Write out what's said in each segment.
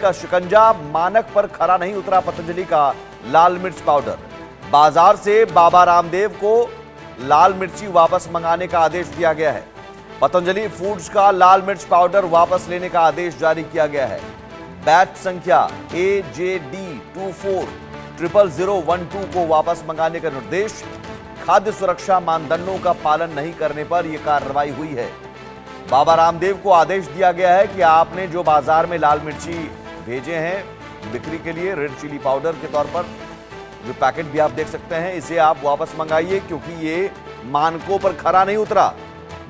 का शिकंजा, मानक पर खरा नहीं उतरा पतंजलि का लाल मिर्च पाउडर। बाजार से बाबा रामदेव को लाल मिर्ची वापस मंगाने का आदेश दिया गया है। पतंजलि फूड्स का लाल मिर्च पाउडर वापस लेने का आदेश जारी किया गया है। बैच संख्या AJD240012 को वापस मंगाने का निर्देश। खाद्य सुरक्षा मानदंडों का पालन नहीं करने पर यह कार्रवाई हुई है। बाबा रामदेव को आदेश दिया गया है कि आपने जो बाजार में लाल मिर्ची भेजे हैं बिक्री के लिए रेड चिली पाउडर के तौर पर, जो पैकेट भी आप देख सकते हैं, इसे आप वापस मंगाइए क्योंकि ये मानकों पर खरा नहीं उतरा।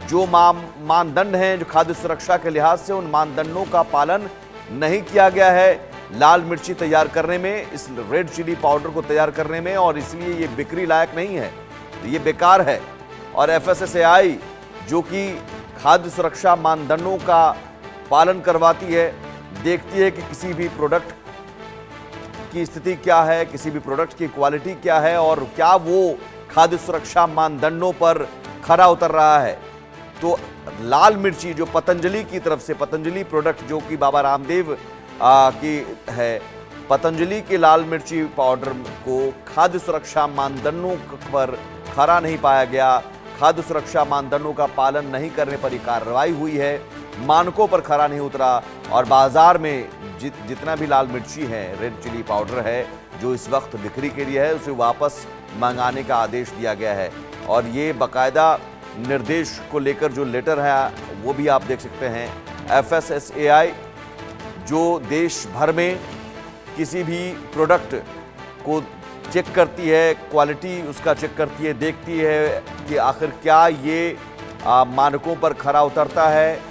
जो मानदंड हैं जो खाद्य सुरक्षा के लिहाज से, उन मानदंडों का पालन नहीं किया गया है लाल मिर्ची तैयार करने में, इस रेड चिली पाउडर को तैयार करने में, और इसलिए ये बिक्री लायक नहीं है, ये बेकार है। और FSSAI जो कि खाद्य सुरक्षा मानदंडों का पालन करवाती है, देखती है कि किसी भी प्रोडक्ट की स्थिति क्या है, किसी भी प्रोडक्ट की क्वालिटी क्या है और क्या वो खाद्य सुरक्षा मानदंडों पर खरा उतर रहा है। तो लाल मिर्ची जो पतंजलि की तरफ से, पतंजलि प्रोडक्ट जो कि बाबा रामदेव की है, पतंजलि के लाल मिर्ची पाउडर को खाद्य सुरक्षा मानदंडों पर खरा नहीं पाया गया। खाद्य सुरक्षा मानदंडों का पालन नहीं करने पर यह कार्रवाई हुई है। मानकों पर खरा नहीं उतरा और बाजार में जितना भी लाल मिर्ची है, रेड चिली पाउडर है, जो इस वक्त बिक्री के लिए है, उसे वापस मंगाने का आदेश दिया गया है। और ये बाकायदा निर्देश को लेकर जो लेटर है वो भी आप देख सकते हैं। FSSAI जो देश भर में किसी भी प्रोडक्ट को चेक करती है, क्वालिटी उसका चेक करती है, देखती है कि आखिर क्या ये मानकों पर खरा उतरता है,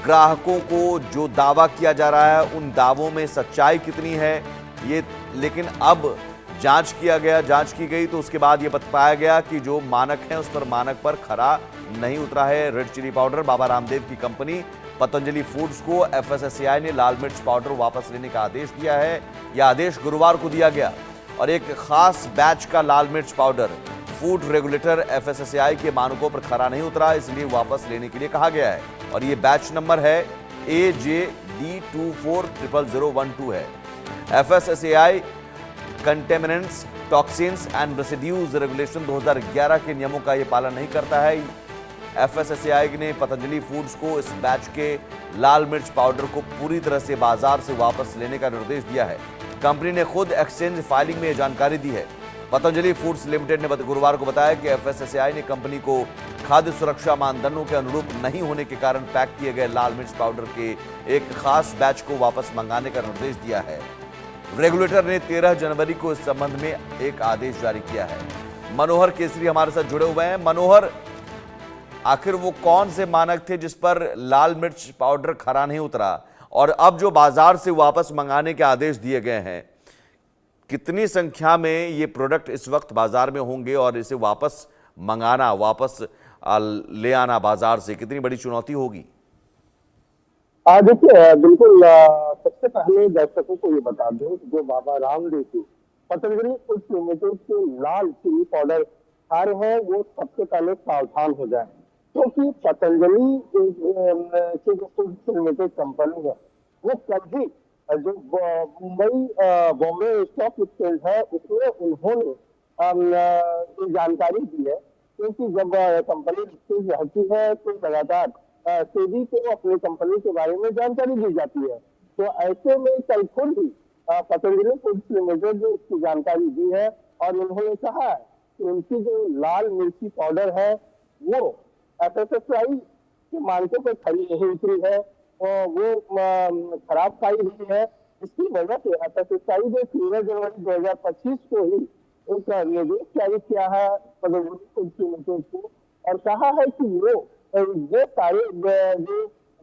ग्राहकों को जो दावा किया जा रहा है उन दावों में सच्चाई कितनी है ये। लेकिन अब जांच की गई तो उसके बाद ये बता पाया गया कि जो मानक है उस पर मानक पर खरा नहीं उतरा है। Red chilli powder, Baba Ramdev की कंपनी पतंजलि फूड्स को FSSAI ने लाल मिर्च पाउडर वापस लेने का आदेश दिया है। यह आदेश गुरुवार को दिया गया और एक खास बैच का लाल मिर्च पाउडर फूड रेगुलेटर FSSAI के मानकों पर खरा नहीं उतरा, इसलिए वापस लेने के लिए कहा गया है। और ये बैच नंबर है AJD240012 है। FSSAI contaminants, toxins and residues regulation 2011 के नियमों का यह पालन नहीं करता है। FSSAI ने पतंजलि फूड्स को इस बैच के लाल मिर्च पाउडर को पूरी तरह से बाजार से वापस लेने का निर्देश दिया है। कंपनी ने खुद एक्सचेंज फाइलिंग में यह जानकारी दी है। पतंजलि फूड्स लिमिटेड ने गुरुवार को बताया कि FSSAI ने कंपनी को खाद्य सुरक्षा मानदंडों के अनुरूप नहीं होने के कारण पैक किए गए लाल मिर्च पाउडर के एक खास बैच को वापस मंगाने का निर्देश दिया है। रेगुलेटर ने 13 जनवरी को इस संबंध में एक आदेश जारी किया है। मनोहर केसरी हमारे साथ जुड़े हुए हैं। मनोहर, आखिर वो कौन से मानक थे जिस पर लाल मिर्च पाउडर खरा नहीं उतरा, और अब जो बाजार से वापस मंगाने के आदेश दिए गए हैं, कितनी संख्या में ये प्रोडक्ट इस वक्त बाजार में होंगे और इसे वापस मंगाना, वापस ले आना बाजार से कितनी बड़ी चुनौती होगी? देखिए, बिल्कुल। सबसे पहले दर्शकों को ये बता दूं, जो बाबा रामदेव की पतंजलि फूड्स लिमिटेड के लाल चिली पाउडर खा रहे हैं, वो सबसे पहले सावधान हो जाए, क्योंकि पतंजलि की जो फूड्स लिमिटेड कंपनी है, वो कल ही जो मुंबई बॉम्बे स्टॉक एक्सचेंज है, उसमें उन्होंने ये जानकारी दी है। क्योंकि जब कंपनी एक्सचेंज रहती है तो लगातार सेबी को अपनी कंपनी के बारे में जानकारी दी जाती है। तो ऐसे में कल खुद ही पतंजलि फूड्स लिमिटेड ने इसकी जानकारी दी है और उन्होंने कहा है कि उनकी जो लाल मिर्ची पाउडर है वो FSSAI के मानकों पर खरी नहीं उतरी है और वो खराब पाई हुई है। इसकी वजह से FSSAI ने 13 जनवरी 2025 को ही एक निर्देश जारी किया है पतंजलि फूड्स लिमिटेड को और कहा है कि ये सारे जो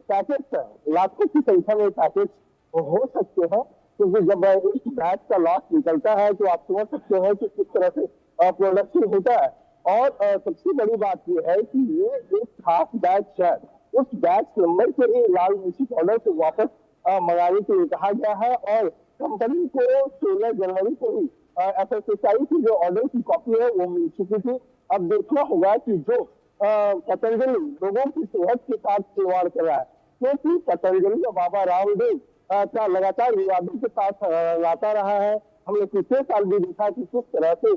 पैकेट्स हैं, लाखों की संख्या में पैकेट्स हो सकते हैं, क्योंकि जब एक बैच का लॉस निकलता है तो आप समझ सकते हैं कि किस तरह से प्रोडक्शन होता है। और सबसे बड़ी बात यह है कि ये एक खास बैच है, उस बैच नंबर के लिए लाल मिर्ची पाउडर को वापस मंगाने के लिए कहा गया है और कंपनी को 16 जनवरी को ही FSSAI की जो ऑर्डर की कॉपी है वो मिल चुकी थी। अब देखना होगा कि जो पतंजलि लोगों की सेहत के साथ खिलवाड़ कर रहा है, क्योंकि पतंजलि और बाबा रामदेव का लगातार विवादों के साथ लाता रहा है। हमने पिछले साल भी देखा कि किस तरह से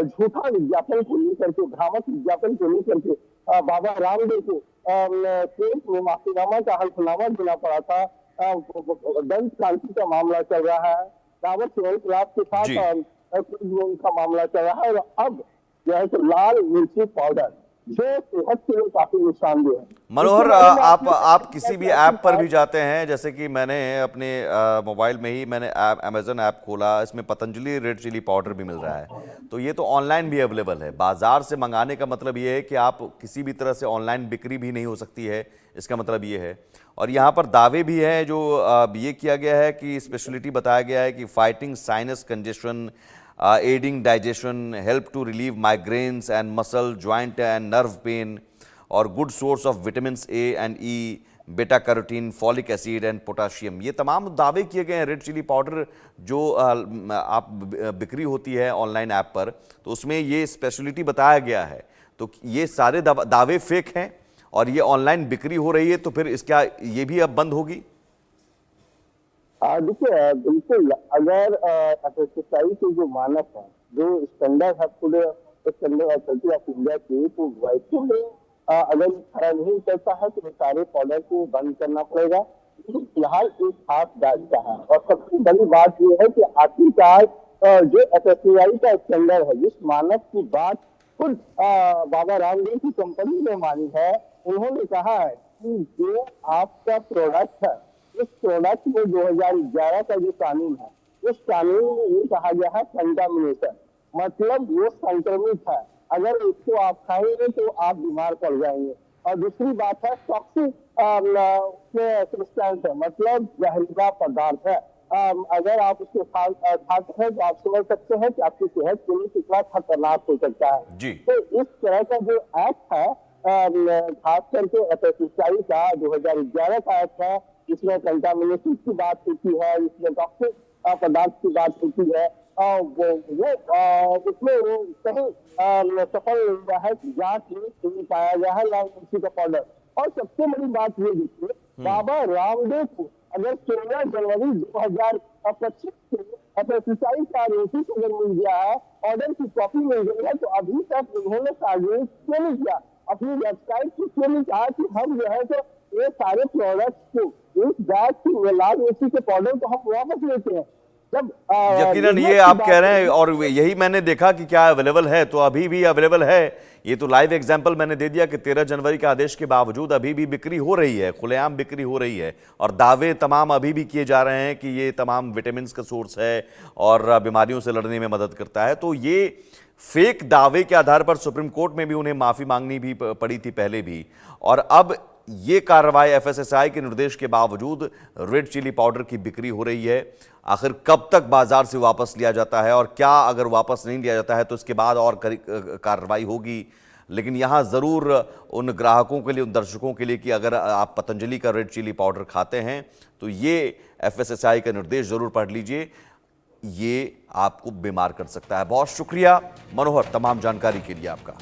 झूठा विज्ञापन को लेकर के, भ्रामक विज्ञापन को लेकर के बाबा रामदेव को कोर्ट में माफीनामा का हल्फनामा देना पड़ा था। दंत क्रांति का मामला चल रहा है, दावत सेवन क्लाब के साथ का मामला चल रहा है। और अब जो है लाल मिर्ची पाउडर जो सेहत के लिए काफी नुकसानदेह है। मनोहर, आप किसी भी ऐप पर भी जाते हैं, जैसे कि मैंने अपने मोबाइल में ही मैंने अमेजन ऐप खोला, इसमें पतंजलि रेड चिली पाउडर भी मिल रहा है, तो ये तो ऑनलाइन भी अवेलेबल है। बाजार से मंगाने का मतलब ये है कि आप किसी भी तरह से ऑनलाइन बिक्री भी नहीं हो सकती है, इसका मतलब ये है। और यहाँ पर दावे भी हैं जो ये किया गया है कि स्पेशलिटी बताया गया है कि fighting sinus congestion, aiding digestion, help to relieve migraines and muscle, joint and nerve pain, और good source of vitamins A and E, beta carotene, folic acid and potassium। ये तमाम दावे किए गए हैं। रेड चिली पाउडर जो आप बिक्री होती है ऑनलाइन ऐप पर, तो उसमें ये स्पेशलिटी बताया गया है। तो ये सारे दावे फेक हैं और ये ऑनलाइन बिक्री हो रही है, तो फिर इसका ये भी अब बंद होगी? देखिए, बिल्कुल, अगर एफएसएसआई के जो मानक है, जो स्टैंडर्ड है पूरे स्टैंडर्ड अथॉरिटी ऑफ इंडिया के, तो वैसे में अगर खरा नहीं उतरता है तो सारे पाउडर को बंद करना पड़ेगा। लेकिन फिलहाल एक खास बात का है, और सबसे बड़ी बात यह है कि आखिरकार जो एफएसएसआई का स्टैंडर्ड है, जिस मानक की बात खुद बाबा रामदेव की कंपनी ने मानी है, उन्होंने कहा है कि जो आपका प्रोडक्ट है, इस प्रोडक्ट में 2011 का जो कानून है, उस कानून में ये कहा गया है कंटामिनेशन, मतलब वो संक्रमित है, अगर इसको आप खाएंगे तो आप बीमार पड़ जाएंगे। और दूसरी बात है टॉक्सिक सब्सटेंस है, मतलब जहरीला पदार्थ है। अगर आप उसको खाते हैं तो आप समझ सकते हैं कि आपकी सेहत के लिए कितना खतरनाक हो सकता है जी। तो इस तरह का जो एक्ट है, खास करके एफएसएसआई का 2011 का एक्ट है, इसमें कंटामिनेशन की बात होती है, इसमें टॉक्सिक पदार्थ की बात होती है, उसमें कहीं सफल नहीं हुआ है कि जांच में पाया गया है लाल मिर्ची का पाउडर। और सबसे बड़ी बात ये देखिए, बाबा रामदेव को अगर 16 जनवरी 2025 से एफएसएसआई का नोटिस अगर मिल गया है, ऑर्डर की कॉपी मिल गई है, तो अभी तक उन्होंने सार्वजनिक क्यों नहीं किया, अपनी वेबसाइट पर क्यों नहीं कहा कि हम जो है तो ये सारे प्रोडक्ट्स को, इस बैग की लाल मिर्ची के पाउडर को हम वापस लेते हैं। जब यकीनन ये आप कह रहे हैं, और यही मैंने देखा कि क्या अवेलेबल है, तो अभी भी अवेलेबल है। ये तो लाइव एग्जांपल मैंने दे दिया कि 13 जनवरी के आदेश के बावजूद अभी भी बिक्री हो रही है, खुलेआम बिक्री हो रही है, और दावे तमाम अभी भी किए जा रहे हैं कि ये तमाम विटामिन का सोर्स है और बीमारियों से लड़ने में मदद करता है। तो ये फेक दावे के आधार पर सुप्रीम कोर्ट में भी उन्हें माफी मांगनी भी पड़ी थी पहले भी, और अब ये कार्रवाई एफएसएसआई के निर्देश के बावजूद रेड चिली पाउडर की बिक्री हो रही है। आखिर कब तक बाजार से वापस लिया जाता है, और क्या अगर वापस नहीं लिया जाता है तो इसके बाद और कार्रवाई होगी। लेकिन यहाँ ज़रूर उन ग्राहकों के लिए, उन दर्शकों के लिए कि अगर आप पतंजलि का रेड चिली पाउडर खाते हैं तो ये एफएसएसआई का निर्देश ज़रूर पढ़ लीजिए, ये आपको बीमार कर सकता है। बहुत शुक्रिया मनोहर तमाम जानकारी के लिए आपका।